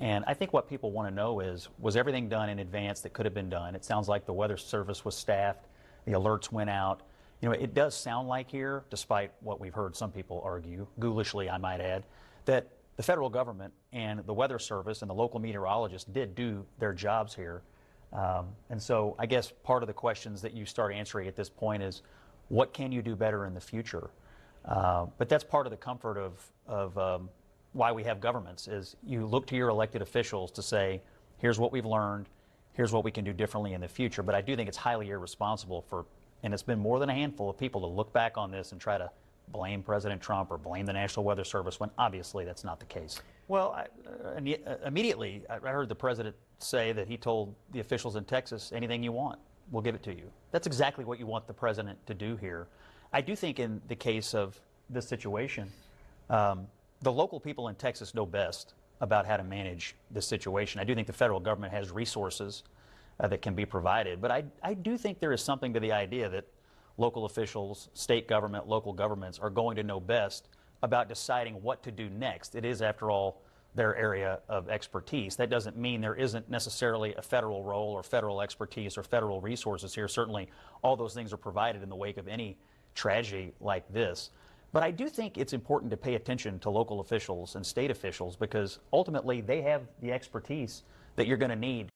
And I think what people want to know is, was everything done in advance that could have been done? It sounds like the Weather Service was staffed, the alerts went out. You know, it does sound like here, despite what we've heard some people argue, ghoulishly I might add, that the federal government and the Weather Service and the local meteorologists did do their jobs here. And so I guess part of the questions that you start answering at this point is, what can you do better in the future? But that's part of the comfort of why we have governments, is you look to your elected officials to say, here's what we've learned, here's what we can do differently in the future. But I do think it's highly irresponsible for, and it's been more than a handful of people, to look back on this and try to blame President Trump or blame the National Weather Service when obviously that's not the case. Well, immediately I heard the president say that he told the officials in Texas, anything you want, we'll give it to you. That's exactly what you want the president to do here. I do think in the case of this situation, the local people in Texas know best about how to manage this situation. I do think the federal government has resources that can be provided, but I do think there is something to the idea that local officials, state government, local governments are going to know best about deciding what to do next. It is, after all, their area of expertise. That doesn't mean there isn't necessarily a federal role or federal expertise or federal resources here. Certainly, all those things are provided in the wake of any tragedy like this. But I do think it's important to pay attention to local officials and state officials, because ultimately they have the expertise that you're going to need